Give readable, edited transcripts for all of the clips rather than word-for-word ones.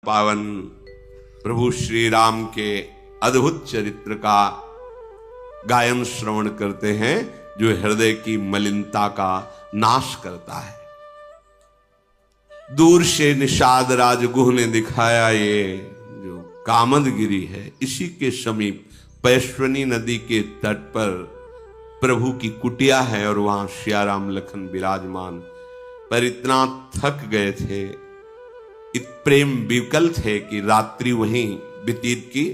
पावन प्रभु श्री राम के अद्भुत चरित्र का गायन श्रवण करते हैं, जो हृदय की मलिनता का नाश करता है। दूर से निषाद राजगुह ने दिखाया ये जो कामदगिरी है, इसी के समीप पैश्वनी नदी के तट पर प्रभु की कुटिया है और वहां सियाराम लखन विराजमान। पर इतना थक गए थे, प्रेम विकल थे कि रात्रि वहीं व्यतीत की।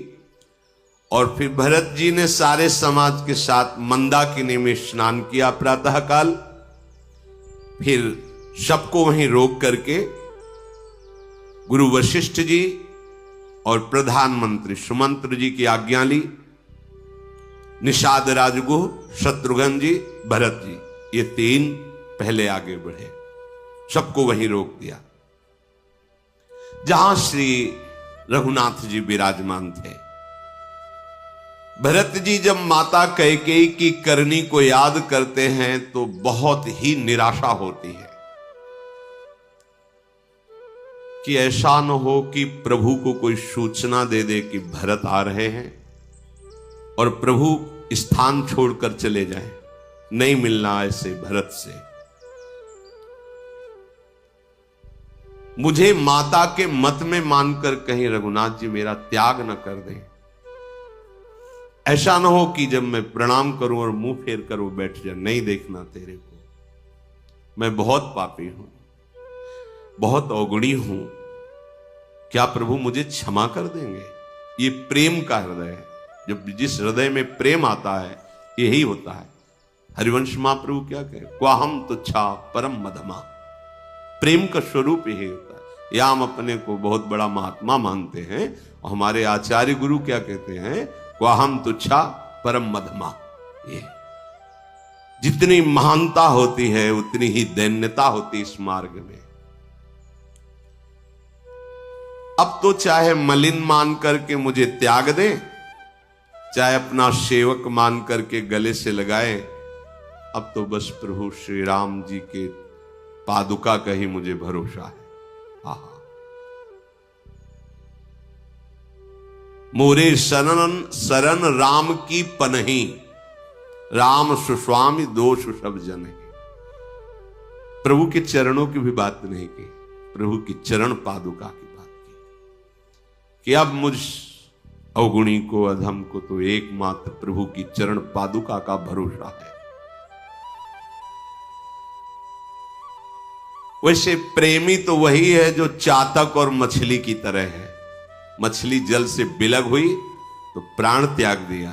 और फिर भरत जी ने सारे समाज के साथ मंदाकिनी में स्नान किया प्रातःकाल। फिर सबको वहीं रोक करके गुरु वशिष्ठ जी और प्रधानमंत्री सुमंत्र जी की आज्ञा ली। निषाद राजगुह, शत्रुघ्न जी, भरत जी, ये तीन पहले आगे बढ़े, सबको वहीं रोक दिया जहां श्री रघुनाथ जी विराजमान थे। भरत जी जब माता कैकेयी की करनी को याद करते हैं तो बहुत ही निराशा होती है कि ऐसा न हो कि प्रभु को कोई सूचना दे दे कि भरत आ रहे हैं और प्रभु स्थान छोड़कर चले जाएं। नहीं मिलना ऐसे भरत से। मुझे माता के मत में मानकर कहीं रघुनाथ जी मेरा त्याग न कर दें। ऐसा ना हो कि जब मैं प्रणाम करूं और मुंह फेर कर वो बैठ जाए, नहीं देखना तेरे को, मैं बहुत पापी हूं, बहुत अवगुणी हूं, क्या प्रभु मुझे क्षमा कर देंगे? ये प्रेम का हृदय है। जब जिस हृदय में प्रेम आता है यही होता है। हरिवंश महाप्रभु क्या कहे, क्वाहम तुच्छा परम मधमा। प्रेम का स्वरूप यही होता है। या हम अपने को बहुत बड़ा महात्मा मानते हैं और हमारे आचार्य गुरु क्या कहते हैं, क्वाहम तुच्छा परम मधमा। ये जितनी महानता होती है उतनी ही दैन्यता होती इस मार्ग में। अब तो चाहे मलिन मान करके मुझे त्याग दें, चाहे अपना सेवक मान करके गले से लगाए, अब तो बस प्रभु श्री राम जी के पादुका का ही मुझे भरोसा है। आहा, मोरे शरण राम की पनही, राम सुस्वामी दोष सब जन। प्रभु के चरणों की भी बात नहीं की, प्रभु की चरण पादुका की बात की कि अब मुझ अवगुणी को, अधम को तो एकमात्र प्रभु की चरण पादुका का भरोसा है। वैसे प्रेमी तो वही है जो चातक और मछली की तरह है। मछली जल से बिलग हुई तो प्राण त्याग दिया,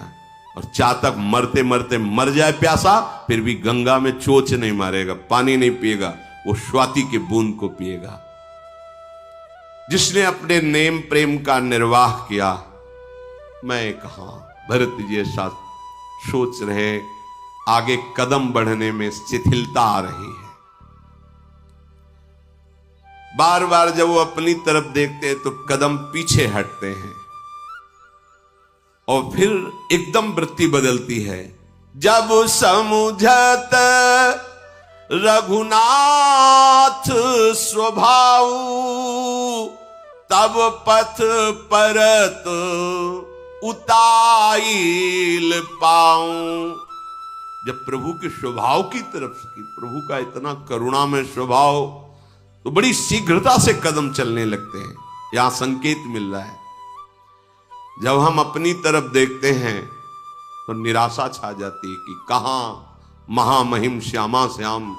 और चातक मरते मरते मर जाए प्यासा फिर भी गंगा में चोच नहीं मारेगा, पानी नहीं पिएगा, वो स्वाति के बूंद को पिएगा। जिसने अपने नेम प्रेम का निर्वाह किया, मैं कहां, भरत जी ऐसा सोच रहे, आगे कदम बढ़ने में शिथिलता आ रही है। बार बार जब वो अपनी तरफ देखते हैं तो कदम पीछे हटते हैं और फिर एकदम वृत्ति बदलती है। जब समुझत रघुनाथ स्वभाव, तब पथ परत उताइल पाऊं। जब प्रभु के स्वभाव की तरफ की, प्रभु का इतना करुणामय स्वभाव, तो बड़ी शीघ्रता से कदम चलने लगते हैं। यहां संकेत मिल रहा है, जब हम अपनी तरफ देखते हैं तो निराशा छा जाती है कि कहां महामहिम श्यामा श्याम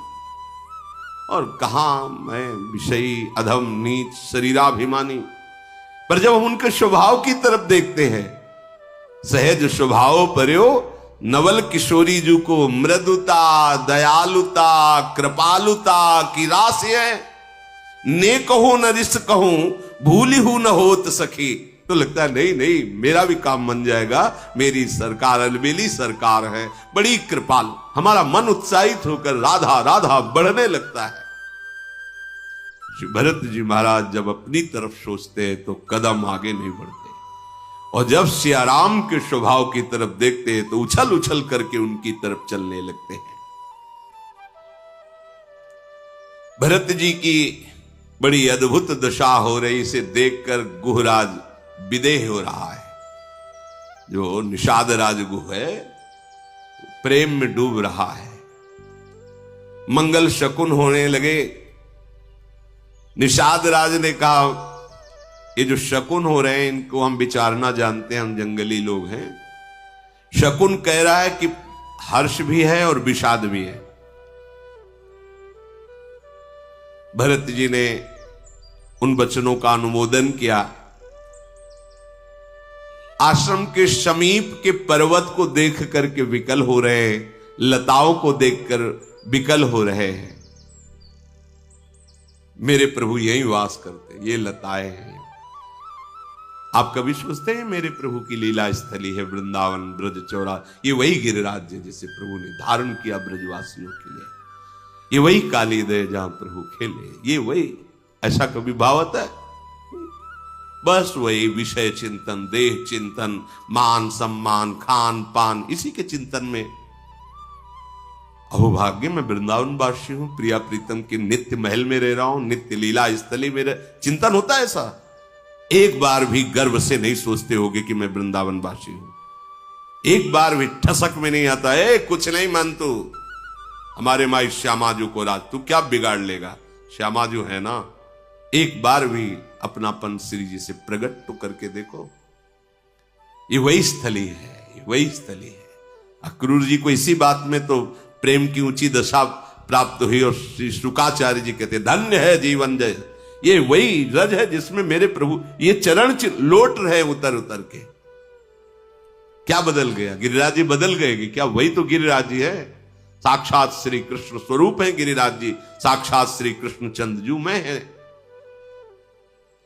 और कहां मैं विषयी अधम नीच शरीराभिमानी। पर जब हम उनके स्वभाव की तरफ देखते हैं, सहज स्वभाव पर्यो नवल किशोरी जी को मृदुता, दयालुता, कृपालुता की राशि है। ने कहूं न रिस कहूं, भूली हूं न होत सखी। तो लगता है नहीं नहीं, मेरा भी काम बन जाएगा, मेरी सरकार अलबेली सरकार है, बड़ी कृपालु। हमारा मन उत्साहित होकर राधा राधा बढ़ने लगता है। श्री भरत जी महाराज जब अपनी तरफ सोचते हैं तो कदम आगे नहीं बढ़ते, और जब सियाराम के स्वभाव की तरफ देखते हैं तो उछल उछल करके उनकी तरफ चलने लगते हैं। भरत जी की बड़ी अद्भुत दशा हो रही, इसे देखकर गुहराज विदेह हो रहा है। जो निषाद राज गुह है प्रेम में डूब रहा है। मंगल शकुन होने लगे। निषाद राज ने कहा, ये जो शकुन हो रहे हैं इनको हम विचारना जानते हैं, हम जंगली लोग हैं। शकुन कह रहा है कि हर्ष भी है और विषाद भी है। भरत जी ने उन वचनों का अनुमोदन किया। आश्रम के समीप के पर्वत को देख करके विकल हो रहे हैं, लताओं को देखकर विकल हो रहे हैं। मेरे प्रभु यहीं वास करते, ये लताएं हैं। आप कभी सोचते हैं मेरे प्रभु की लीला स्थली है वृंदावन ब्रज चौरा, ये वही गिरिराज है जिसे प्रभु ने धारण किया ब्रजवासियों के लिए। ये वही कालीदय जहां प्रभु खेले, ये वही। ऐसा कभी भावत है? बस वही विषय चिंतन, देह चिंतन, मान सम्मान, खान पान, इसी के चिंतन में। अहोभाग्य मैं वृंदावन वासी हूं, प्रिया प्रीतम के नित्य महल में रह रहा हूं, नित्य लीला स्थली मेरा चिंतन होता है। ऐसा एक बार भी गर्व से नहीं सोचते होगे कि मैं वृंदावन वासी हूं। एक बार भी ठसक में नहीं आता है कुछ नहीं मन तू, हमारे माई श्यामाजू को राज तू क्या बिगाड़ लेगा। श्यामाजू है ना, एक बार भी अपनापन श्री जी से प्रकट तो करके देखो। ये वही स्थली है, ये वही स्थली है। अक्रूर जी को इसी बात में तो प्रेम की ऊंची दशा प्राप्त हुई और श्री शुकाचार्य जी कहते धन्य है जीवन जय। ये वही रज है जिसमें मेरे प्रभु ये चरण लोट रहे उतर उतर के। क्या बदल गया? गिरिराज जी बदल गए कि क्या? वही तो गिरिराज जी है, साक्षात श्री कृष्ण स्वरूप है गिरिराज जी, साक्षात श्री कृष्ण चंद्रजू में है।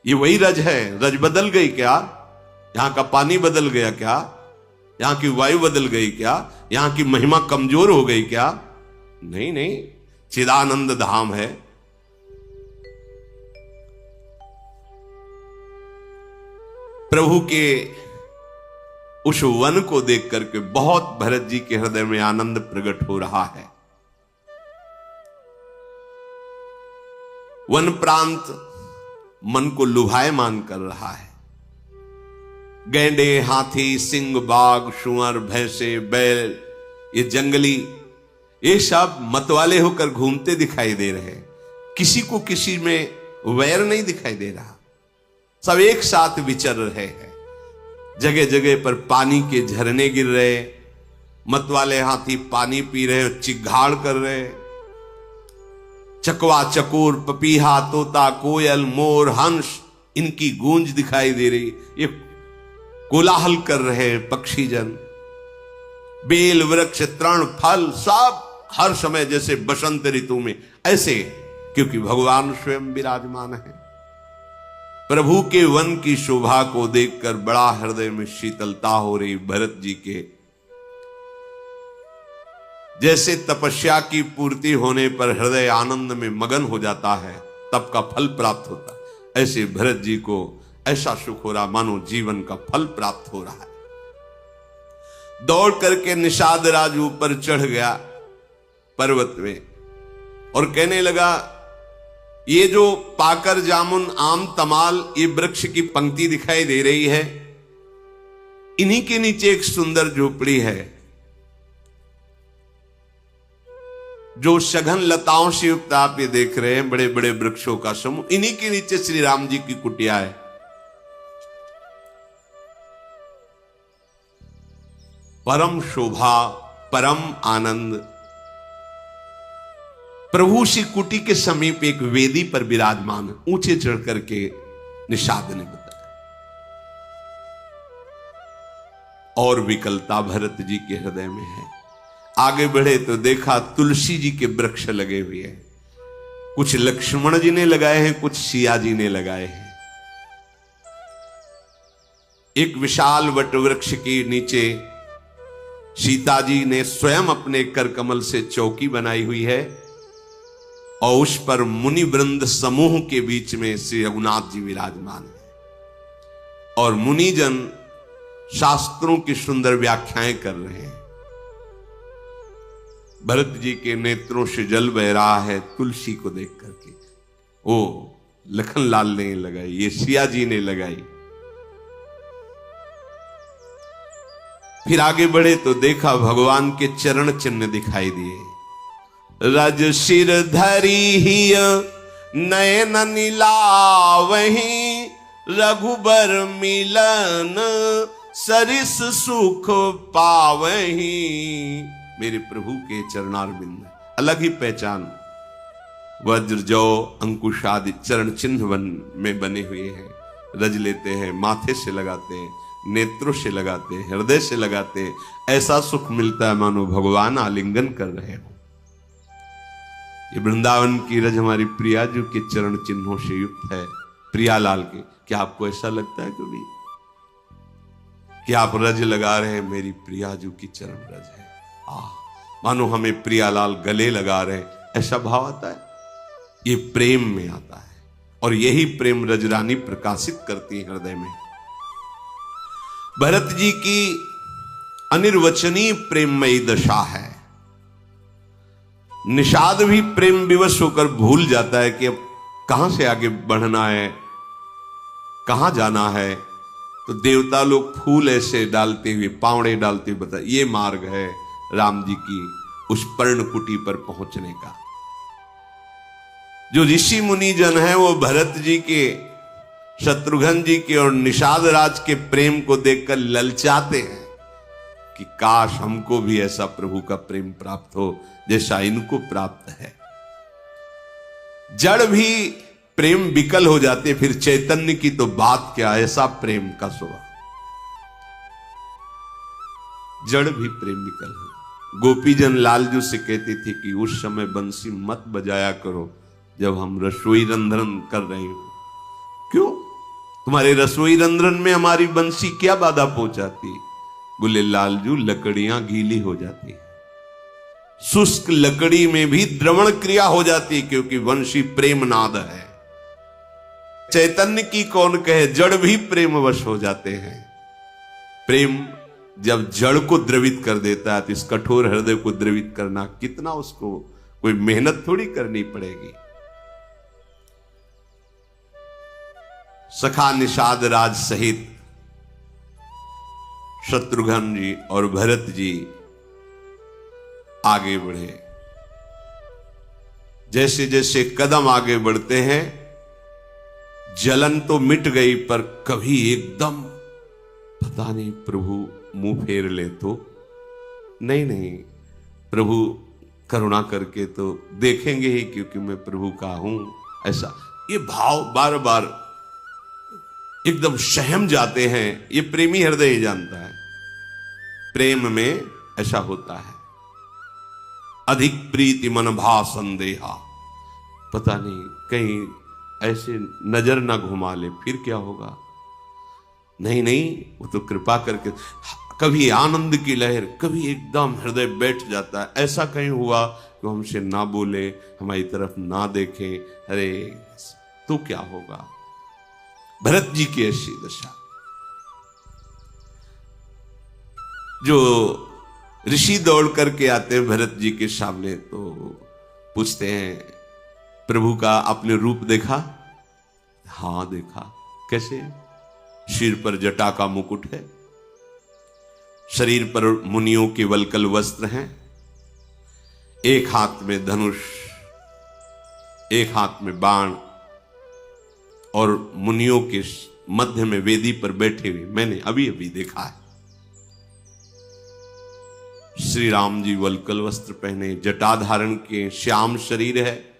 ये वही रज है। रज बदल गई क्या? यहां का पानी बदल गया क्या? यहां की वायु बदल गई क्या? यहां की महिमा कमजोर हो गई क्या? नहीं नहीं, चिदानंद धाम है। प्रभु के उस वन को देख करके बहुत भरत जी के हृदय में आनंद प्रकट हो रहा है। वन प्रांत मन को लुभायमान कर रहा है। गैंडे, हाथी, सिंह, बाघ, शुअर, भैंसे, बैल, ये जंगली, ये सब मतवाले होकर घूमते दिखाई दे रहे हैं। किसी को किसी में वैर नहीं दिखाई दे रहा, सब एक साथ विचर रहे हैं। जगह जगह पर पानी के झरने गिर रहे, मतवाले हाथी पानी पी रहे, चिघाड़ कर रहे। चकवा, चकोर, पपीहा, तोता, कोयल, मोर, हंस, इनकी गूंज दिखाई दे रही। ये कोलाहल कर रहे हैं पक्षी जन। बेल, वृक्ष, तृण, फल सब हर समय जैसे बसंत ऋतु में ऐसे, क्योंकि भगवान स्वयं विराजमान है। प्रभु के वन की शोभा को देखकर बड़ा हृदय में शीतलता हो रही भरत जी के। जैसे तपस्या की पूर्ति होने पर हृदय आनंद में मगन हो जाता है, तब का फल प्राप्त होता है, ऐसे भरत जी को ऐसा सुख हो रहा मानो जीवन का फल प्राप्त हो रहा है। दौड़ करके निषाद राज ऊपर चढ़ गया पर्वत में और कहने लगा, ये जो पाकर, जामुन, आम, तमाल, ये वृक्ष की पंक्ति दिखाई दे रही है, इन्हीं के नीचे एक सुंदर झोपड़ी है जो सघन लताओं से युक्त आप ये देख रहे हैं, बड़े बड़े वृक्षों का समूह, इन्हीं के नीचे श्री राम जी की कुटिया है। परम शोभा, परम आनंद। प्रभु श्री कुटी के समीप एक वेदी पर विराजमान, ऊंचे चढ़ करके निषाद ने बताया। और विकलता भरत जी के हृदय में है। आगे बढ़े तो देखा तुलसी जी के वृक्ष लगे हुए हैं, कुछ लक्ष्मण जी ने लगाए हैं, कुछ सिया जी ने लगाए हैं। एक विशाल वट वृक्ष के नीचे सीता जी ने स्वयं अपने कर कमल से चौकी बनाई हुई है और उस पर मुनि वृंद समूह के बीच में श्री रघुनाथ जी विराजमान है और मुनिजन शास्त्रों की सुंदर व्याख्याएं कर रहे हैं। भरत जी के नेत्रों से जल बह रहा है तुलसी को देख करके। ओ लखनलाल ने लगाई, ये सिया जी ने लगाई। फिर आगे बढ़े तो देखा भगवान के चरण चिन्ह दिखाई दिए। रज सिर धरी ही नयन नीलावहीं, रघुबर मिलन सरिस सुख पावहीं। मेरे प्रभु के चरणारविंद, अलग ही पहचान। वज्र जौ अंकुश आदि चरण चिन्ह में बने हुए हैं। रज लेते हैं, माथे से लगाते हैं, नेत्रों से लगाते हैं, हृदय से लगाते हैं, ऐसा सुख मिलता है मानो भगवान आलिंगन कर रहे हो। ये वृंदावन की रज हमारी प्रियाजू के चरण चिन्हों से युक्त है, प्रियालाल के। क्या आपको ऐसा लगता है कभी कि आप रज लगा रहे हैं? मेरी प्रियाजू की चरण रज है, मानो हमें प्रियालाल गले लगा रहे हैं, ऐसा भाव आता है। ये प्रेम में आता है, और यही प्रेम रजरानी प्रकाशित करती है हृदय में। भरत जी की अनिर्वचनीय प्रेममयी दशा है। निषाद भी प्रेम विवश होकर भूल जाता है कि अब कहां से आगे बढ़ना है, कहां जाना है। तो देवता लोग फूल ऐसे डालते हुए, पावड़े डालते हुए बता, ये मार्ग है राम जी की उस पर्णकुटी पर पहुंचने का। जो ऋषि मुनि जन है वो भरत जी के, शत्रुघ्न जी के और निषाद राज के प्रेम को देखकर ललचाते हैं कि काश हमको भी ऐसा प्रभु का प्रेम प्राप्त हो जैसा इनको प्राप्त है। जड़ भी प्रेम विकल हो जाते, फिर चैतन्य की तो बात क्या, ऐसा प्रेम का स्वभाव। जड़ भी प्रेम विकल हो। गोपीजन लालजू से कहती थी कि उस समय बंसी मत बजाया करो जब हम रसोई रंधन कर रहे हो। क्यों? तुम्हारे रसोई रंधन में हमारी बंसी क्या बाधा पहुंचाती? बोले लालजू, लकड़ियां गीली हो जाती है, शुष्क लकड़ी में भी द्रवण क्रिया हो जाती, क्योंकि वंशी प्रेम नाद है। चैतन्य की कौन कहे, जड़ भी प्रेमवश हो जाते हैं। प्रेम जब जड़ को द्रवित कर देता है तो इस कठोर हृदय को द्रवित करना कितना, उसको कोई मेहनत थोड़ी करनी पड़ेगी। सखा निषाद राज सहित शत्रुघ्न जी और भरत जी आगे बढ़े। जैसे जैसे कदम आगे बढ़ते हैं, जलन तो मिट गई, पर कभी एकदम पता नहीं प्रभु मुंह फेर ले तो नहीं, प्रभु करुणा करके तो देखेंगे ही, क्योंकि मैं प्रभु का हूं, ऐसा ये भाव बार बार एकदम सहम जाते हैं। ये प्रेमी हृदय ही जानता है, प्रेम में ऐसा होता है। अधिक प्रीति मन भा संदेहा, पता नहीं कहीं ऐसे नजर ना घुमा ले, फिर क्या होगा। नहीं, वो तो कृपा करके, कभी आनंद की लहर, कभी एकदम हृदय बैठ जाता है। ऐसा कहीं हुआ कि हमसे ना बोले, हमारी तरफ ना देखे, अरे तो क्या होगा। भरत जी की ऐसी दशा। जो ऋषि दौड़ करके आते हैं भरत जी के सामने, तो पूछते हैं, प्रभु का आपने रूप देखा? हां देखा। कैसे? सिर पर जटा का मुकुट है, शरीर पर मुनियों के वलकल वस्त्र हैं, एक हाथ में धनुष, एक हाथ में बाण, और मुनियों के मध्य में वेदी पर बैठे हुए मैंने अभी अभी देखा है। श्री राम जी वलकल वस्त्र पहने, जटा धारण के, श्याम शरीर है,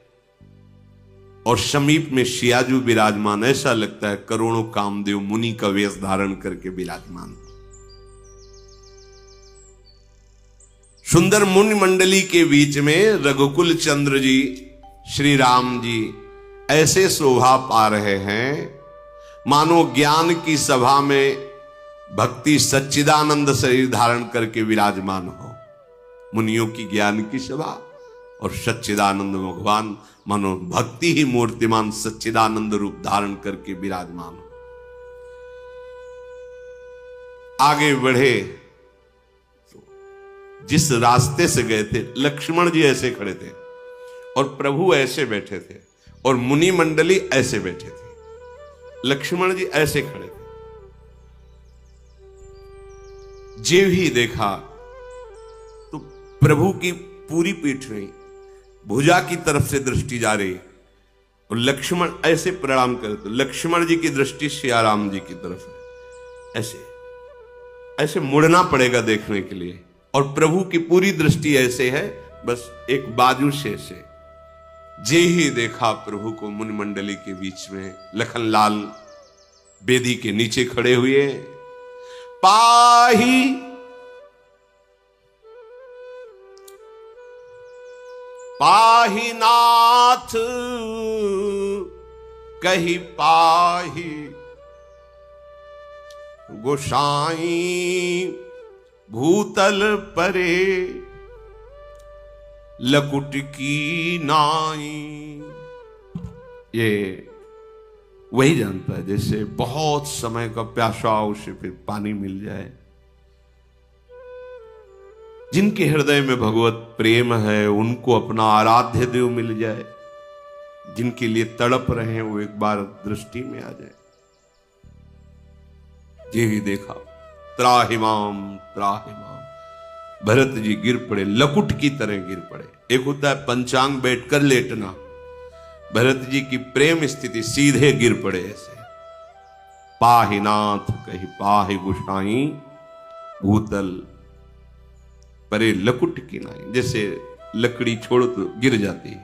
और समीप में सियाजू विराजमान। ऐसा लगता है करोड़ों कामदेव मुनि का वेश धारण करके विराजमान। सुंदर मुनि मंडली के बीच में रघुकुल चंद्र जी, श्री राम जी ऐसे शोभा पा रहे हैं मानो ज्ञान की सभा में भक्ति सच्चिदानंद शरीर धारण करके विराजमान हो। मुनियों की ज्ञान की सभा और सच्चिदानंद भगवान मानो भक्ति ही मूर्तिमान सच्चिदानंद रूप धारण करके विराजमान हो। आगे बढ़े, जिस रास्ते से गए थे, लक्ष्मण जी ऐसे खड़े थे और प्रभु ऐसे बैठे थे, और मुनि मंडली ऐसे बैठे थे, लक्ष्मण जी ऐसे खड़े थे। जीव ही देखा तो प्रभु की पूरी पीठ में भुजा की तरफ से दृष्टि जा रही और लक्ष्मण ऐसे प्रणाम करे, तो लक्ष्मण जी की दृष्टि सिया राम जी की तरफ है। ऐसे ऐसे मुड़ना पड़ेगा देखने के लिए, और प्रभु की पूरी दृष्टि ऐसे है, बस एक बाजू से ऐसे। जे ही देखा प्रभु को मुनि मंडली के बीच में लखनलाल बेदी के नीचे खड़े हुए। पाही पाही नाथ कही पाही गोसाई भूतल परे लकुट की नाई। ये वही जानता है, जैसे बहुत समय का प्यासा हो उसे फिर पानी मिल जाए। जिनके हृदय में भगवत प्रेम है उनको अपना आराध्य देव मिल जाए, जिनके लिए तड़प रहे हैं वो एक बार दृष्टि में आ जाए। ये ही देखा, त्राहिमाम त्राहिमाम, भरत जी गिर पड़े, लकुट की तरह गिर पड़े। एक होता है पंचांग बैठकर लेटना, भरत जी की प्रेम स्थिति, सीधे गिर पड़े ऐसे। पाहि नाथ कही पाहि गुसाई भूतल परे लकुट की नाई। जैसे लकड़ी छोड़ो तो गिर जाती है,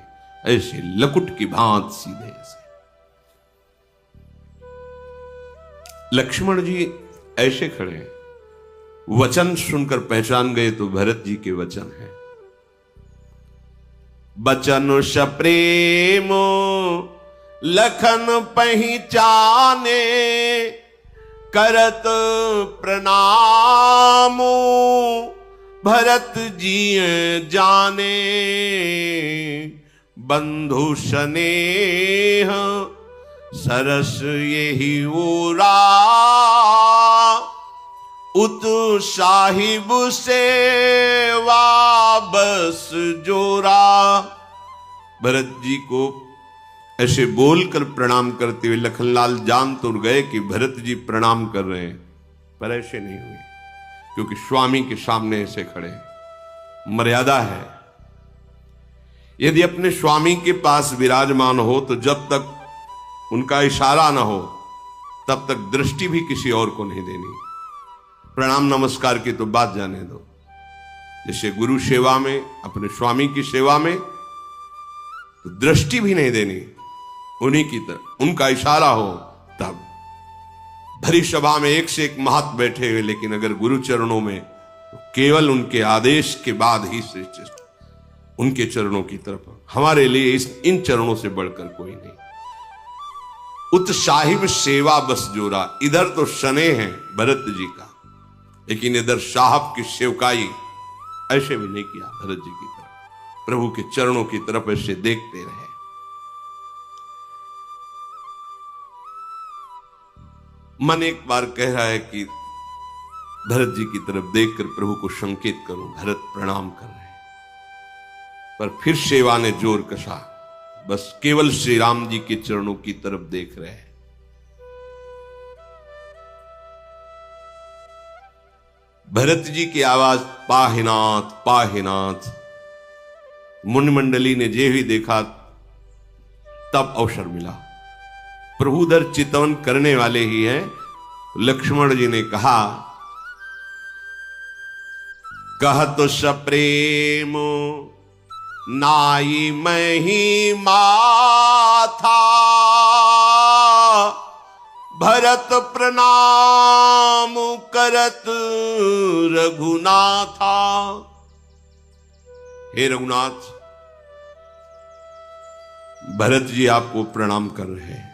ऐसे लकुट की भांत सीधे ऐसे। लक्ष्मण जी ऐसे खड़े हैं, वचन सुनकर पहचान गए तो भरत जी के वचन हैं। बचन सप्रेम लखन पहचाने करत प्रणाम भरत जी जाने बंधु स्नेह सरस यही ओरा उत साहिब सेवा बस जोरा। भरत जी को ऐसे बोलकर प्रणाम करते हुए लखनलाल जान तो गए कि भरत जी प्रणाम कर रहे हैं, पर ऐसे नहीं हुए, क्योंकि स्वामी के सामने ऐसे खड़े। मर्यादा है, यदि अपने स्वामी के पास विराजमान हो तो जब तक उनका इशारा ना हो तब तक दृष्टि भी किसी और को नहीं देनी। प्रणाम नमस्कार की तो बात जाने दो। जैसे गुरु सेवा में, अपने स्वामी की सेवा में तो दृष्टि भी नहीं देनी, उन्हीं की तरफ उनका इशारा हो तब। भरी सभा में एक से एक महत बैठे हुए, लेकिन अगर गुरु चरणों में तो केवल उनके आदेश के बाद ही श्रेष्ठ उनके चरणों की तरफ। हमारे लिए इन चरणों से बढ़कर कोई नहीं। उत साहिब सेवा बस जोरा, इधर तो शने हैं भरत जी का, लेकिन इधर साहब की सेवकाई ऐसे भी नहीं किया। भरत जी की तरफ, प्रभु के चरणों की तरफ ऐसे देखते रहे। मन एक बार कह रहा है कि भरत जी की तरफ देखकर प्रभु को संकेत करूं, भरत प्रणाम कर रहे हैं, पर फिर सेवा ने जोर कसा, बस केवल श्री राम जी के चरणों की तरफ देख रहे हैं। भरत जी की आवाज पाहिनाथ पाहिनाथ, मुनि मंडली ने जे भी देखा तब अवसर मिला। प्रभु उधर चितवन करने वाले ही हैं। लक्ष्मण जी ने कहा, कहत सप्रेम नाई मही माथा भरत प्रणाम करत रघुनाथा। हे रघुनाथ, भरत जी आपको प्रणाम कर रहे हैं।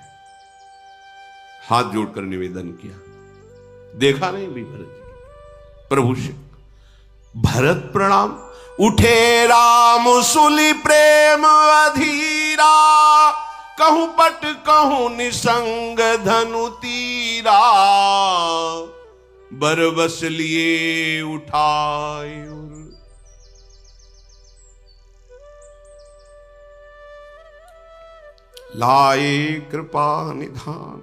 हाथ जोड़कर निवेदन किया, देखा नहीं भी भरत जी प्रभु से। भरत प्रणाम, उठे राम सुली प्रेम अधीरा, कहूं पट कहूं निसंग धनु तीरा, बरबस लिए उठाए। लाए कृपा निधान।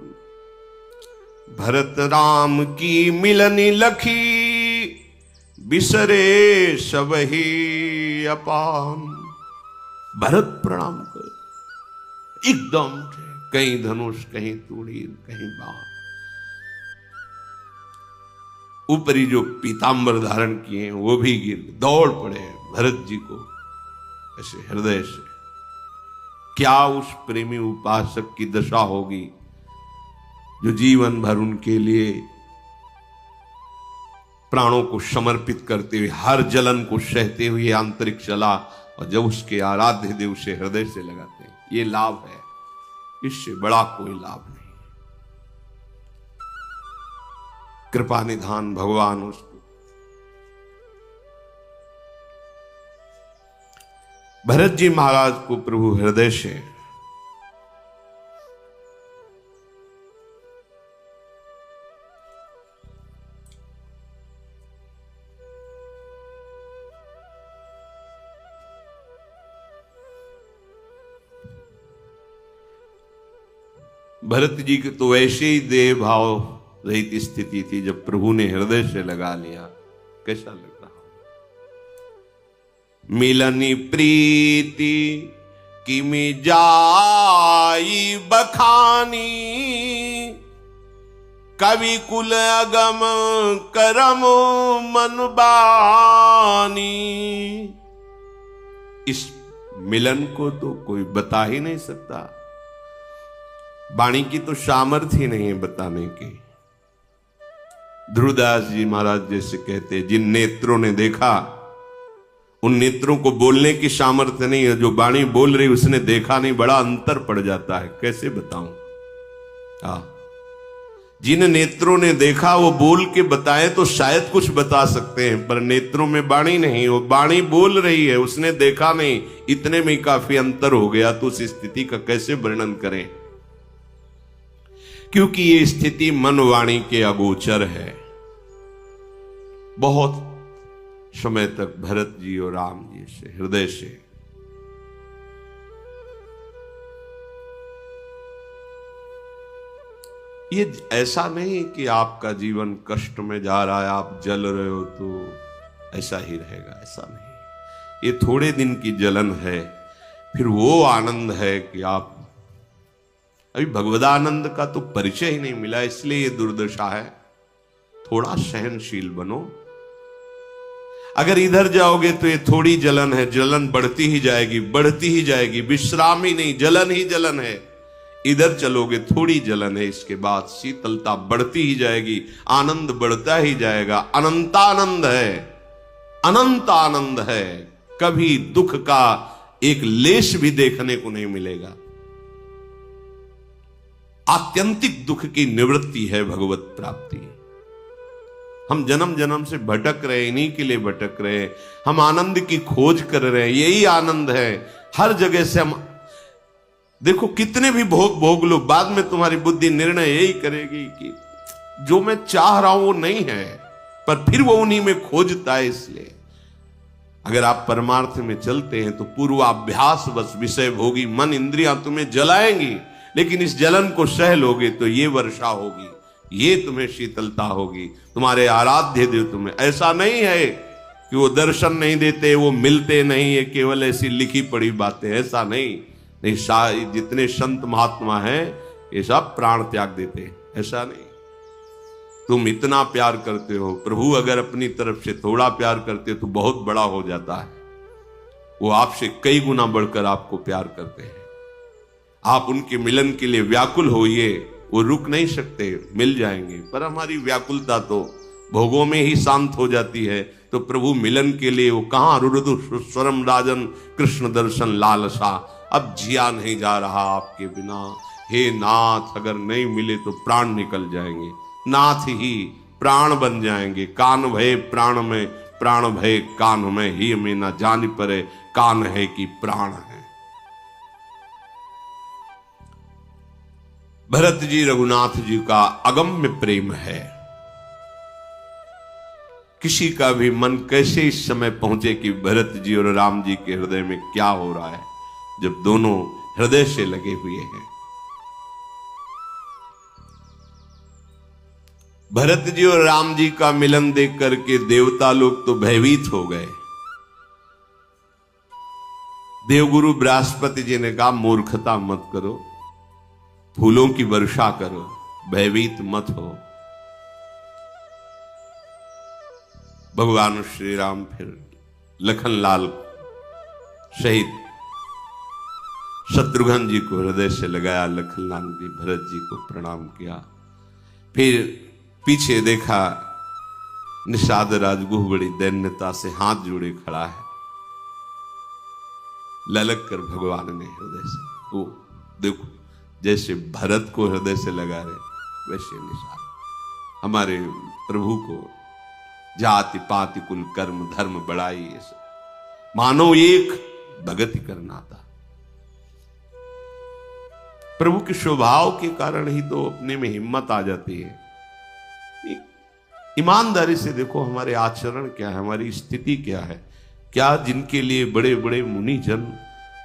भरत राम की मिलनी लखी, बिसरे सबही अपान। भरत प्रणाम कर, एकदम कहीं धनुष, कहीं तूणीर, कहीं बाण। ऊपरी जो पीतांबर धारण किए हैं वो भी गिर दौड़ पड़े भरत जी को ऐसे हृदय से। क्या उस प्रेमी उपासक की दशा होगी जो जीवन भर उनके लिए प्राणों को समर्पित करते हुए, हर जलन को सहते हुए आंतरिक चला, और जब उसके आराध्य देव से हृदय से लगाते हैं। ये लाभ है, इससे बड़ा कोई लाभ नहीं। कृपा निधान भगवान उसको। भरत जी महाराज को प्रभु हृदय से भरत जी की तो ऐसे ही देह भाव रहित स्थिति थी, जब प्रभु ने हृदय से लगा लिया कैसा लग रहा। मिलनी प्रीति किमि जाई बखानी, कवि कुल अगम करम मन बानी। इस मिलन को तो कोई बता ही नहीं सकता, वाणी की तो सामर्थ्य ही नहीं है बताने की। ध्रुवदास जी महाराज जैसे कहते हैं, जिन नेत्रों ने देखा उन नेत्रों को बोलने की सामर्थ्य नहीं है, जो वाणी बोल रही उसने देखा नहीं, बड़ा अंतर पड़ जाता है। कैसे बताऊं? जिन नेत्रों ने देखा वो बोल के बताए तो शायद कुछ बता सकते हैं, पर नेत्रों में वाणी नहीं, वो वाणी बोल रही है, उसने देखा नहीं, इतने में काफी अंतर हो गया। तो उस स्थिति का कैसे वर्णन करें, क्योंकि ये स्थिति मन वाणी के अगोचर है। बहुत समय तक भरत जी और राम जी से हृदय से ये ऐसा नहीं कि आपका जीवन कष्ट में जा रहा है, आप जल रहे हो तो ऐसा ही रहेगा, ऐसा नहीं। ये थोड़े दिन की जलन है, फिर वो आनंद है कि आप अभी भगवदानंद का तो परिचय ही नहीं मिला, इसलिए ये दुर्दशा है। थोड़ा सहनशील बनो। अगर इधर जाओगे तो ये थोड़ी जलन है, जलन बढ़ती ही जाएगी, बढ़ती ही जाएगी, विश्राम ही नहीं, जलन ही जलन है। इधर चलोगे थोड़ी जलन है, इसके बाद शीतलता बढ़ती ही जाएगी, आनंद बढ़ता ही जाएगा। अनंतानंद है, अनंत आनंद है, कभी दुख का एक लेश भी देखने को नहीं मिलेगा। आत्यंतिक दुख की निवृत्ति है भगवत प्राप्ति। हम जन्म जन्म से भटक रहे, इन्हीं के लिए भटक रहे, हम आनंद की खोज कर रहे हैं, यही आनंद है। हर जगह से हम देखो, कितने भी भोग भोग लो, बाद में तुम्हारी बुद्धि निर्णय यही करेगी कि जो मैं चाह रहा हूं वो नहीं है, पर फिर वो उन्हीं में खोजता है। इसलिए अगर आप परमार्थ में चलते हैं तो पूर्वाभ्यास बस विषय भोगी मन इंद्रियां तुम्हें जलाएंगी, लेकिन इस जलन को सह लोगे तो ये वर्षा होगी, ये तुम्हें शीतलता होगी, तुम्हारे आराध्य देव तुम्हें। ऐसा नहीं है कि वो दर्शन नहीं देते, वो मिलते नहीं है, केवल ऐसी लिखी पड़ी बातें, ऐसा नहीं। जितने संत महात्मा हैं ये सब प्राण त्याग देते हैं, ऐसा नहीं। तुम इतना प्यार करते हो, प्रभु अगर अपनी तरफ से थोड़ा प्यार करते तो बहुत बड़ा हो जाता है। वो आपसे कई गुना बढ़कर आपको प्यार करते हैं। आप उनके मिलन के लिए व्याकुल होइए, वो रुक नहीं सकते, मिल जाएंगे। पर हमारी व्याकुलता तो भोगों में ही शांत हो जाती है। तो प्रभु मिलन के लिए वो कहां, रुरुदु स्वरम राजन कृष्ण दर्शन लालसा, अब जिया नहीं जा रहा आपके बिना। हे नाथ, अगर नहीं मिले तो प्राण निकल जाएंगे, नाथ ही प्राण बन जाएंगे। कान भय प्राण में, प्राण भय कान में, ही में ना जान परे कान है कि प्राण है। भरत जी रघुनाथ जी का अगम्य प्रेम है। किसी का भी मन कैसे इस समय पहुंचे कि भरत जी और राम जी के हृदय में क्या हो रहा है। जब दोनों हृदय से लगे हुए हैं। भरत जी और राम जी का मिलन देख करके देवता लोग तो भयभीत हो गए। देवगुरु बृहस्पति जी ने कहा मूर्खता मत करो, फूलों की वर्षा करो, भयभीत मत हो। भगवान श्री राम फिर लखनलाल सहित शत्रुघ्न जी को हृदय से लगाया। लखनलाल जी भरत जी को प्रणाम किया। फिर पीछे देखा निषाद राजगुह बड़ी दैन्यता से हाथ जोड़े खड़ा है। ललक कर भगवान ने हृदय से, वो देखो जैसे भरत को हृदय से लगा रहे वैसे निषाद हमारे प्रभु को जाति पाति कुल कर्म धर्म बड़ाई ये सब मानो एक भगति करना था। प्रभु के स्वभाव के कारण ही तो अपने में हिम्मत आ जाती है। ईमानदारी से देखो हमारे आचरण क्या है, हमारी स्थिति क्या है। क्या जिनके लिए बड़े बड़े मुनि जन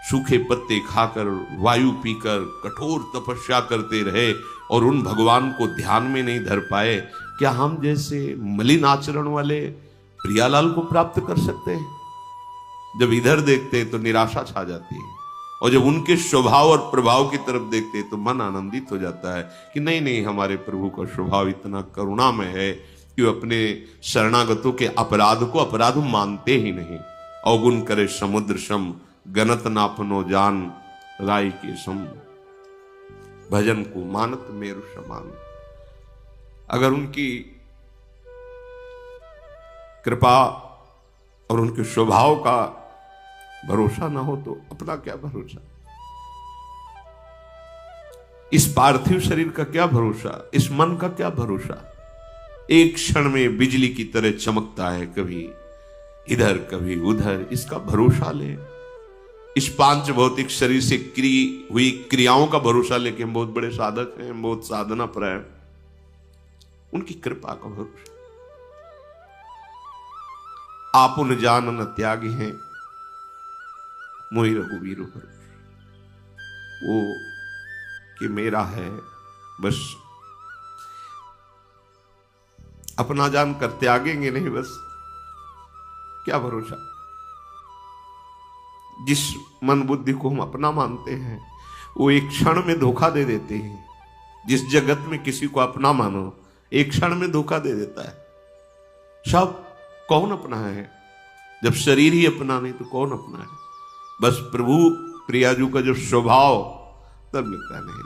सूखे पत्ते खाकर वायु पीकर कठोर तपस्या करते रहे और उन भगवान को ध्यान में नहीं धर पाए, क्या हम जैसे मलिन आचरण वाले प्रियालाल को प्राप्त कर सकते हैं? जब इधर देखते हैं तो निराशा छा जाती है, और जब उनके स्वभाव और प्रभाव की तरफ देखते हैं तो मन आनंदित हो जाता है कि नहीं नहीं, हमारे प्रभु का स्वभाव इतना करुणामय है कि वो अपने शरणागतों के अपराध को अपराध मानते ही नहीं। अवगुण करे समुद्र सम, गनत नापनो जान, राय के सम, भजन को मानत मेरु समान। अगर उनकी कृपा और उनके स्वभाव का भरोसा ना हो तो अपना क्या भरोसा, इस पार्थिव शरीर का क्या भरोसा, इस मन का क्या भरोसा। एक क्षण में बिजली की तरह चमकता है, कभी इधर कभी उधर, इसका भरोसा ले। इस पांच भौतिक शरीर से हुई क्रियाओं का भरोसा लेके हम बहुत बड़े साधक हैं, बहुत साधना पर है। उनकी कृपा का भरोसा। आपुन जान न त्यागी हैं, मोहि रघुवीर भरोसा। वो कि मेरा है बस, अपना जान कर त्यागेंगे नहीं, बस क्या भरोसा। जिस मन बुद्धि को हम अपना मानते हैं वो एक क्षण में धोखा दे देते हैं। जिस जगत में किसी को अपना मानो एक क्षण में धोखा दे देता है। सब कौन अपना है? जब शरीर ही अपना नहीं तो कौन अपना है? बस प्रभु प्रियाजू का जो स्वभाव तब मिलता नहीं।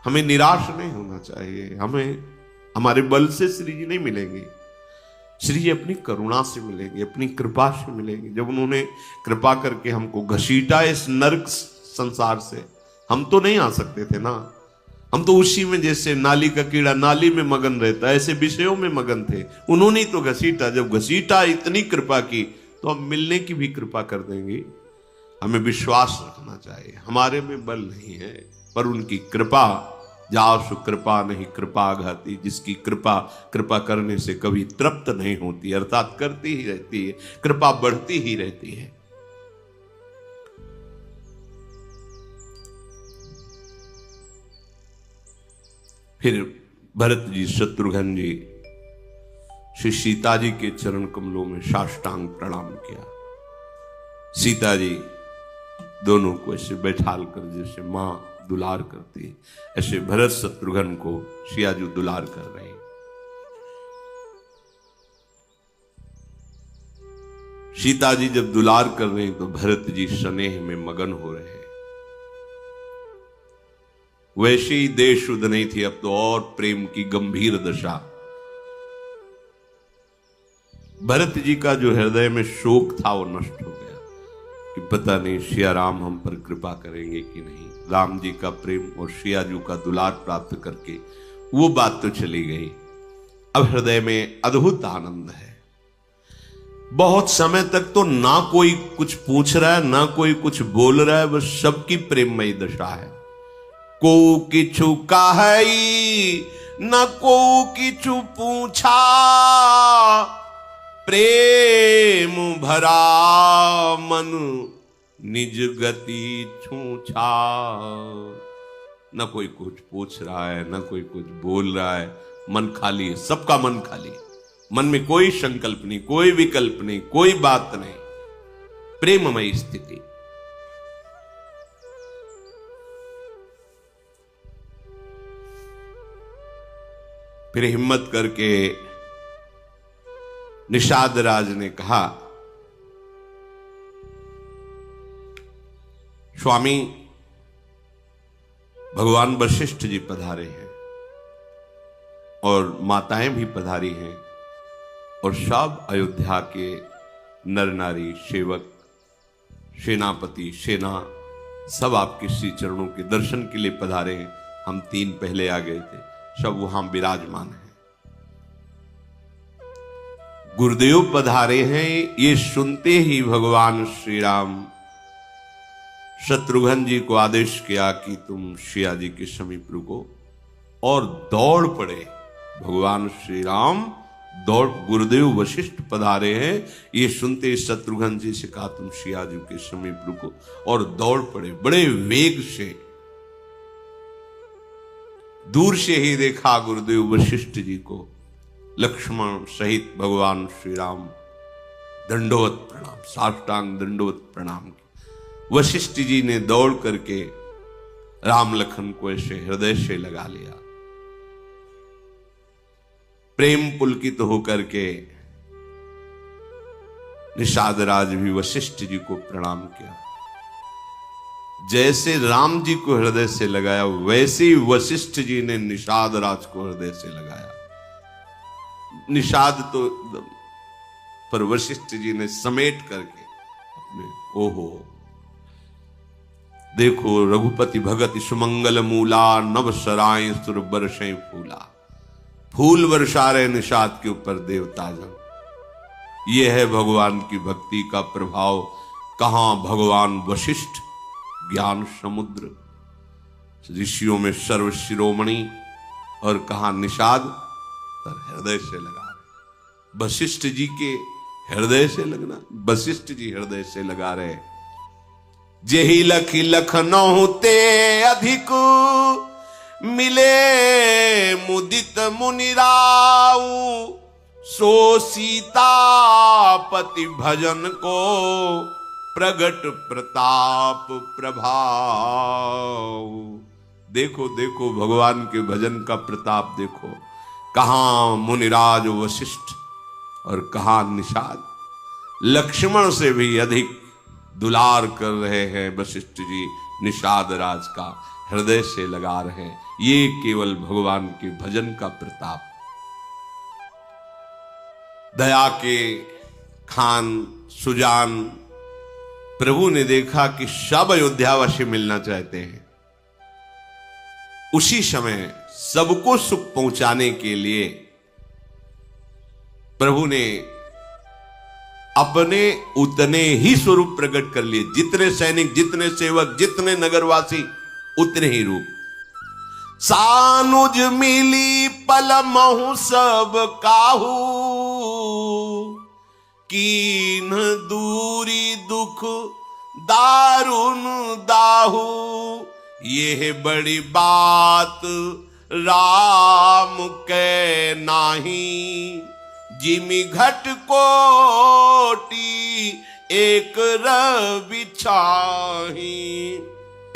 हमें निराश नहीं होना चाहिए। हमें हमारे बल से श्री जी नहीं मिलेंगे, श्री जी अपनी करुणा से मिलेंगे, अपनी कृपा से मिलेंगे। जब उन्होंने कृपा करके हमको घसीटा इस नरक संसार से, हम तो नहीं आ सकते थे ना। हम तो उसी में जैसे नाली का कीड़ा नाली में मगन रहता है, ऐसे विषयों में मगन थे। उन्होंने तो घसीटा, जब घसीटा इतनी कृपा की तो हम मिलने की भी कृपा कर देंगे। हमें विश्वास रखना चाहिए, हमारे में बल नहीं है पर उनकी कृपा। जासु कृपा नहीं कृपा घाती, जिसकी कृपा कृपा करने से कभी तृप्त नहीं होती, अर्थात करती ही रहती है, कृपा बढ़ती ही रहती है। फिर भरत जी शत्रुघ्न जी श्री सीता जी के चरण कमलों में साष्टांग प्रणाम किया। सीता जी दोनों को ऐसे बैठाल कर जैसे मां दुलार करती है, ऐसे भरत शत्रुघ्न को सियाजू दुलार कर रहे हैं। सीता जी जब दुलार कर रहे हैं तो भरत जी स्नेह में मगन हो रहे हैं। वैसे ही देश शुद्ध नहीं थी, अब तो और प्रेम की गंभीर दशा। भरत जी का जो हृदय में शोक था वो नष्ट हो गया कि पता नहीं सिया राम हम पर कृपा करेंगे कि नहीं। राम जी का प्रेम और सियाजू का दुलार प्राप्त करके वो बात तो चली गई। अब हृदय में अद्भुत आनंद है। बहुत समय तक तो ना कोई कुछ पूछ रहा है ना कोई कुछ बोल रहा है, बस सबकी प्रेममयी दशा है। को किछु काहई न को किछु पूछा, प्रेम भरा मन निज गति छूछा। न कोई कुछ पूछ रहा है, न कोई कुछ बोल रहा है, मन खाली है, सबका मन खाली है। मन में कोई संकल्प नहीं, कोई विकल्प नहीं, कोई बात नहीं, प्रेममयी स्थिति। फिर हिम्मत करके निषाद राज ने कहा, स्वामी भगवान वशिष्ठ जी पधारे हैं और माताएं भी पधारी हैं और सब अयोध्या के नर नारी, सेवक, सेनापति, सेना सब आपके श्री चरणों के दर्शन के लिए पधारे हैं। हम 3 पहले आ गए थे, सब वहां विराजमान हैं। गुरुदेव पधारे हैं, ये सुनते ही भगवान श्री राम शत्रुघ्न जी को आदेश किया कि तुम सिया जी के समीप रुको, और दौड़ पड़े। भगवान श्री राम दौड़, गुरुदेव वशिष्ठ पधारे हैं, ये सुनते शत्रुघ्न जी से कहा तुम सिया जी के समीप रुको, और दौड़ पड़े बड़े वेग से। दूर से ही देखा गुरुदेव वशिष्ठ जी को, लक्ष्मण सहित भगवान श्री राम दंडवत प्रणाम, साष्टांग दंडवत प्रणाम। वशिष्ठ जी ने दौड़ करके राम लखन को ऐसे हृदय से लगा लिया, प्रेम पुलकित होकर के निषाद राज भी वशिष्ठ जी को प्रणाम किया। जैसे राम जी को हृदय से लगाया, वैसे ही वशिष्ठ जी ने निषाद राज को हृदय से लगाया। निषाद तो पर वशिष्ठ जी ने समेट करके अपने, ओहो देखो रघुपति भगत सुमंगल मूला, नव सराय सुर बरसें फूला। फूल वर्षा रहे निषाद के ऊपर देवता जन। यह है भगवान की भक्ति का प्रभाव। कहां भगवान वशिष्ठ ज्ञान समुद्र, ऋषियों में सर्व शिरोमणि, और कहां निषाद पर हृदय से लगा रहे। वशिष्ठ जी के हृदय से लगना, वशिष्ठ जी हृदय से लगा रहे। जेहि लखी लखनऊ ते अधिक, मिले मुदित मुनिराऊ। सो सीतापति भजन को, प्रगट प्रताप प्रभाव। देखो देखो भगवान के भजन का प्रताप देखो। कहां मुनिराज वशिष्ठ और कहां निषाद। लक्ष्मण से भी अधिक दुलार कर रहे हैं वशिष्ठ जी, निषाद राज का हृदय से लगा रहे हैं। ये केवल भगवान के भजन का प्रताप। दया के खान सुजान प्रभु ने देखा कि सब अयोध्यावासी मिलना चाहते हैं। उसी समय सबको सुख पहुंचाने के लिए प्रभु ने अपने उतने ही स्वरूप प्रकट कर लिए। जितने सैनिक, जितने सेवक, जितने नगरवासी, उतने ही रूप। सानुज मिली पल महु सब काहू, कीन दूरी दुख दारुण दाहू। ये बड़ी बात राम के नाही, जिमि घट कोटि एक रवि छाही।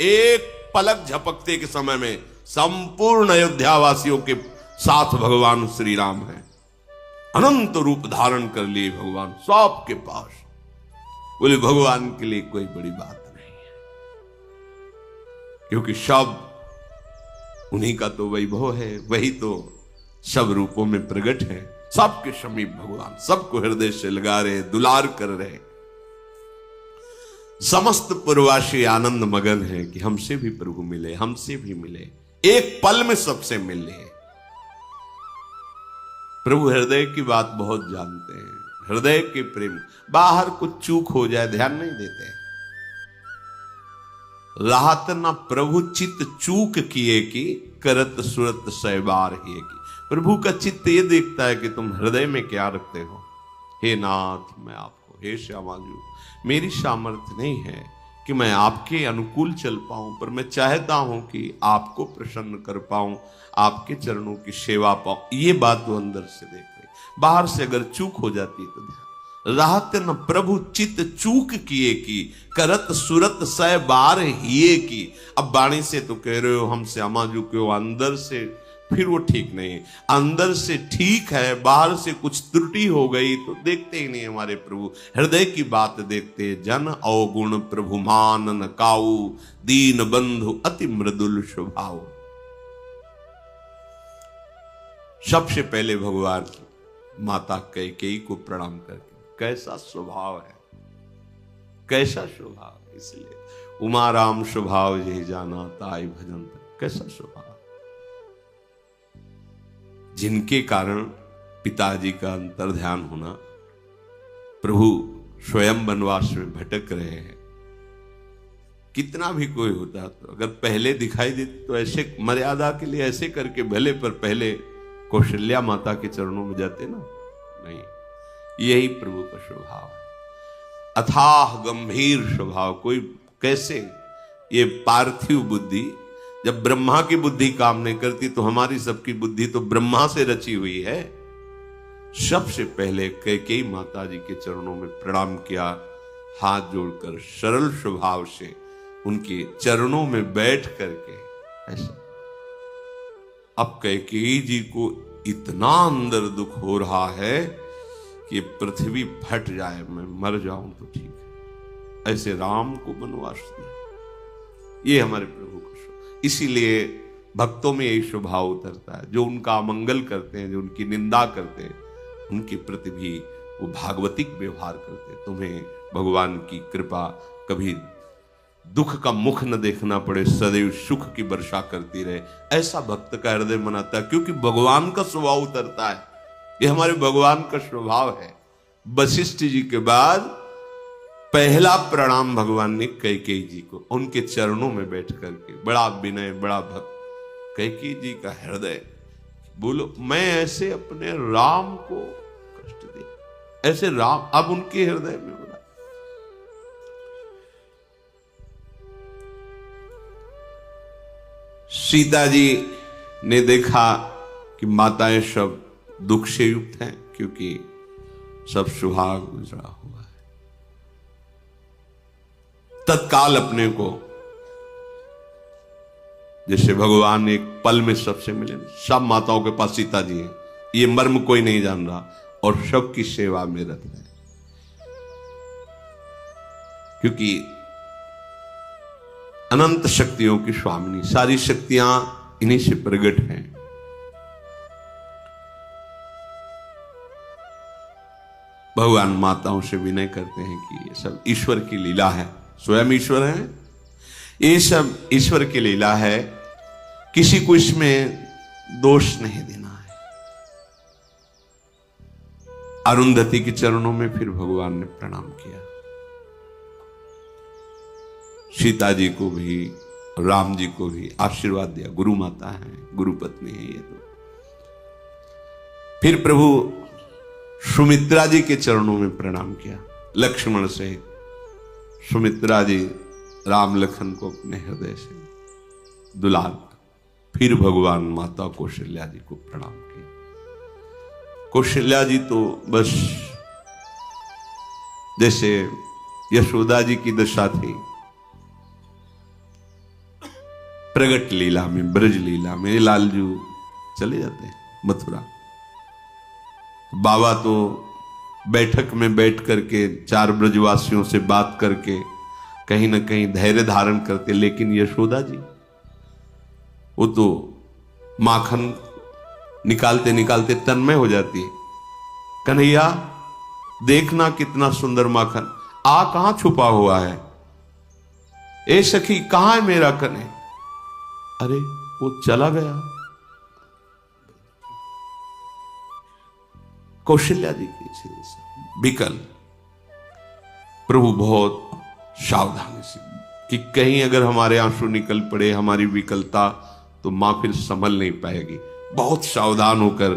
एक पलक झपकते के समय में संपूर्ण अयोध्या वासियों के साथ भगवान श्री राम हैं। अनंत रूप धारण कर लिए भगवान सबके पास। बोले भगवान के लिए कोई बड़ी बात नहीं है, क्योंकि सब उन्हीं का तो वैभव है, वही तो सब रूपों में प्रकट है। सबके समीप भगवान, सबको हृदय से लगा रहे, दुलार कर रहे। समस्त पुरवासी आनंद मगन है कि हमसे भी प्रभु मिले, हमसे भी मिले, एक पल में सबसे मिले। प्रभु हृदय की बात बहुत जानते हैं, हृदय के प्रेम। बाहर कुछ चूक हो जाए ध्यान नहीं देते। राहत न प्रभु चित्त चूक किए की, करत सुरत सहबार ही की। प्रभु का चित्त ये देखता है कि तुम हृदय में क्या रखते हो। हे नाथ मैं आपको, हे श्यामा जी मेरी सामर्थ्य नहीं है कि मैं आपके अनुकूल चल पाऊं, पर मैं चाहता हूं कि आपको प्रसन्न कर पाऊं, आपके चरणों की सेवा पाऊं। ये बात वो अंदर से देख रहे। बाहर से अगर चूक हो जाती तो ध्यान राहत न प्रभु चित चूक किए की, करत सुरत सह बार हिए की। अब बाणी से तो कह रहे हो हमसे अमा झुके हो, अंदर से फिर वो ठीक नहीं। अंदर से ठीक है, बाहर से कुछ त्रुटि हो गई तो देखते ही नहीं हमारे प्रभु, हृदय की बात देखते। जन अवगुण प्रभु मान न काऊ, दीन बंधु अति मृदुल स्वभाव। सबसे पहले भगवान माता कैकेयी को प्रणाम करके, कैसा स्वभाव है, कैसा स्वभाव। इसलिए उमा राम स्वभाव यही जाना ताई भजन। कैसा स्वभाव, जिनके कारण पिताजी का अंतर्ध्यान होना, प्रभु स्वयं वनवास में भटक रहे हैं। कितना भी कोई होता तो अगर पहले दिखाई देती तो ऐसे मर्यादा के लिए ऐसे करके भले, पर पहले कौशल्या माता के चरणों में जाते ना, नहीं। यही प्रभु का स्वभाव है, अथाह गंभीर स्वभाव। कोई कैसे, ये पार्थिव बुद्धि, जब ब्रह्मा की बुद्धि काम नहीं करती तो हमारी सबकी बुद्धि तो ब्रह्मा से रची हुई है। सबसे पहले कैकेयी माता जी के चरणों में प्रणाम किया, हाथ जोड़कर सरल स्वभाव से उनके चरणों में बैठ करके ऐसा। अब कैकेयी जी को इतना अंदर दुख हो रहा है कि पृथ्वी फट जाए, मैं मर जाऊं तो ठीक है, ऐसे राम को वनवास दिया। ये हमारे प्रभु का स्वभाव। इसीलिए भक्तों में यही स्वभाव उतरता है, जो उनका अमंगल करते हैं, जो उनकी निंदा करते हैं, उनके प्रति भी वो भागवतिक व्यवहार करते हैं। तुम्हें भगवान की कृपा, कभी दुख का मुख न देखना पड़े, सदैव सुख की वर्षा करती रहे, ऐसा भक्त का हृदय मनाता है, क्योंकि भगवान का स्वभाव उतरता है। ये हमारे भगवान का स्वभाव है। वशिष्ठ जी के बाद पहला प्रणाम भगवान ने कैकेयी जी को, उनके चरणों में बैठ करके। बड़ा विनय, बड़ा भक्त। कैकेयी जी का हृदय, बोलो मैं ऐसे अपने राम को कष्ट दे, ऐसे राम अब उनके हृदय में हो रहा। सीता जी ने देखा कि माताएं सब दुख से युक्त हैं, क्योंकि सब सुहाग गुजरा हुआ है। तत्काल अपने को जैसे भगवान एक पल में सबसे मिले। सब माताओं के पास सीता जी हैं, ये मर्म कोई नहीं जान रहा, और सबकी सेवा में रत है, क्योंकि अनंत शक्तियों की स्वामिनी, सारी शक्तियां इन्हीं से प्रकट हैं। भगवान माताओं से विनय करते हैं कि ये सब ईश्वर की लीला है, स्वयं ईश्वर है, ये सब ईश्वर की लीला है, किसी को इसमें दोष नहीं देना है। अरुंधति के चरणों में फिर भगवान ने प्रणाम किया। सीता जी को भी, राम जी को भी आशीर्वाद दिया। गुरु माता है, गुरु पत्नी है ये तो। फिर प्रभु सुमित्रा जी के चरणों में प्रणाम किया। लक्ष्मण से सुमित्रा जी राम लखन को अपने हृदय से दुलार। फिर भगवान माता कौशल्या जी को प्रणाम किया। कौशल्या जी तो बस जैसे यशोदा जी की दशा थी, प्रगट लीला में, ब्रज लीला में लालजू चले जाते हैं मथुरा। बाबा तो बैठक में बैठ करके चार ब्रजवासियों से बात करके कहीं ना कहीं धैर्य धारण करते, लेकिन यशोदा जी वो तो माखन निकालते निकालते तन्मय हो जाती है। कन्हैया देखना कितना सुंदर माखन, आ कहां छुपा हुआ है, ए सखी कहां है मेरा कन्हैया? अरे वो चला गया। कौशल्या जी की विकल। प्रभु बहुत सावधानी से, कि कहीं अगर हमारे आंसू निकल पड़े, हमारी विकलता, तो मां फिर संभल नहीं पाएगी। बहुत सावधान होकर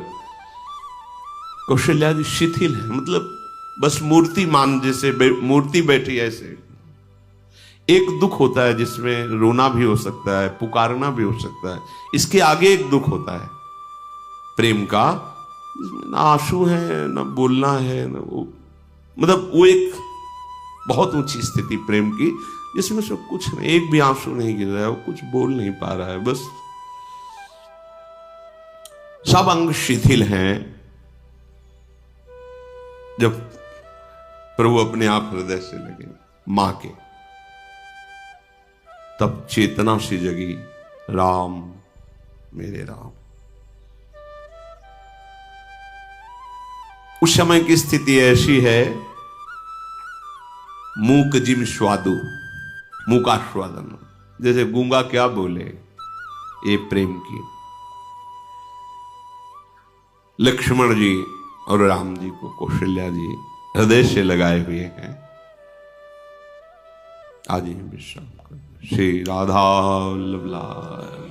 कौशल्या जी शिथिल है, मतलब बस मूर्ति मान, जैसे मूर्ति बैठी ऐसे। एक दुख होता है जिसमें रोना भी हो सकता है, पुकारना भी हो सकता है। इसके आगे एक दुख होता है प्रेम का, जिसमें ना आंसू है, ना बोलना है, ना वो, मतलब वो एक बहुत ऊंची स्थिति प्रेम की, जिसमें से कुछ नहीं, एक भी आंसू नहीं गिर रहा है, वो कुछ बोल नहीं पा रहा है, बस सब अंग शिथिल हैं। जब प्रभु अपने आप हृदय से लगे मां के, तब चेतना सी जगी, राम मेरे राम। उस समय की स्थिति ऐसी है, मूक जिम स्वादु, मूकास्वादन, जैसे गूंगा क्या बोले, ये प्रेम की। लक्ष्मण जी और राम जी को कौशल्या जी हृदय से लगाए हुए हैं। आज ही विश्राम कर। श्री राधा वल्लभ लाल।